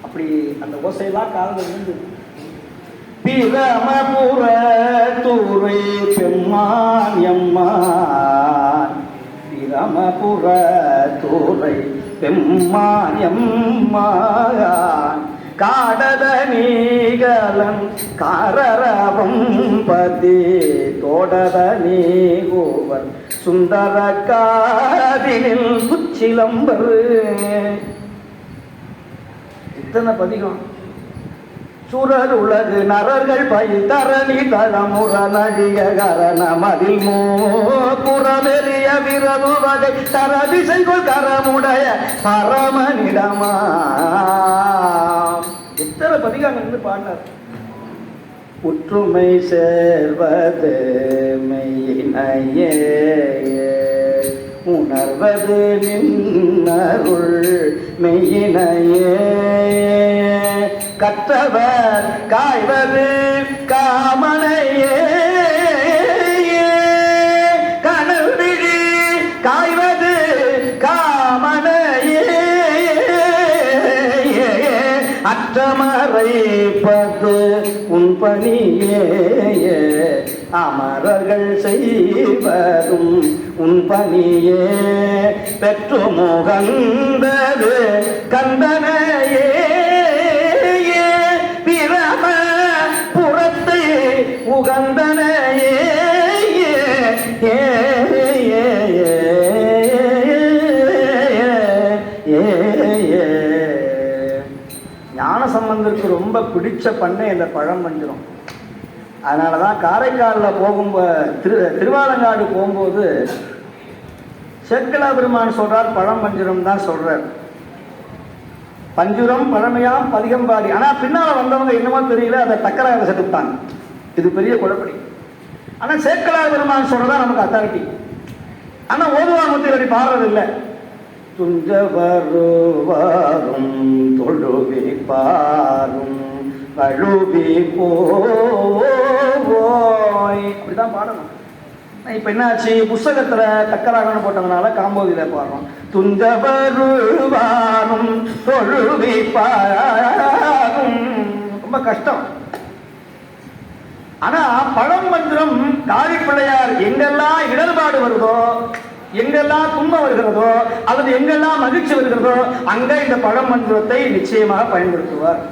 அப்படி அந்த ஓசையெல்லாம் காதல் இருந்து பிரமபுர தூரை பெம்மான் எம்மான் பிரமபுர தூரை பெம்மான் எம்மான் காடத நீகலன் காரரவம் பதி தோடத நீகோவர் சுந்தர காதினில் குச்சிலம்பர். இத்தனை பதிகம். சுரர் உலகு நரர்கள் பயில் தரணி தளமுற நடிக கரண மதில் புறமெறிய விரவு வகை தரதிசைக்குள் கரமுடைய பரமனிடமா. இத்தனை பதிகம் என்று பாடினார். உற்றுமை சேர்வது மெய்யினையே உணர்வது நின்னருள் மெய்யினையே கற்றவர் காய்வது காமனையே கனல் விழி காய்வது காமனையே அற்றமறைப்பது உன் பணியே அமரர்கள் செய்வதும் உன் பணியே பெற்று முகந்தது கந்தனையே பிரம புறத்து உகந்தனையே ஞானசம்பந்தருக்கு ரொம்ப பிடிச்ச பண்ணை இந்த பழமஞ்சனம். அதனால தான் காரைக்காலில் போகும்போது திருவாலங்காடு போகும்போது சேக்கிழா பெருமான் சொல்றார் பழமஞ்சனம் தான் சொல்றார். பஞ்சுரம் பழமையாம் பதிகம்பாடி. ஆனால் பின்னால் வந்தவங்க என்னமோ தெரியல, அதை தக்கராக செதுப்பாங்க. இது பெரிய குழப்படி. ஆனால் சேக்கிழா பெருமான் சொல்றதா நமக்கு அத்தாரிட்டி. ஆனால் ஓதுவாமுத்தி அப்படி பாடுறது இல்லை. துஞ்ச வருவாரும் தொழுவி பாரும் கழுவி போய் இப்படிதான் பாடணும். இப்ப என்னாச்சு, புஸ்தகத்துல தக்கராகன்னு போட்டதுனால காம்போதியில பாடுறோம். துஞ்ச வருவாரும் தொழுவி பாரும். ரொம்ப கஷ்டம். ஆனா பழமந்திரம் காளி பிள்ளையார் எங்கெல்லாம் இடர்பாடு வருதோ, எங்கெல்லாம் துன்பம் வருகிறதோ, அல்லது எங்கெல்லாம் மகிழ்ச்சி வருகிறதோ, அங்க இந்த பழமந்திரத்தை நிச்சயமாக பயன்படுத்துவார்.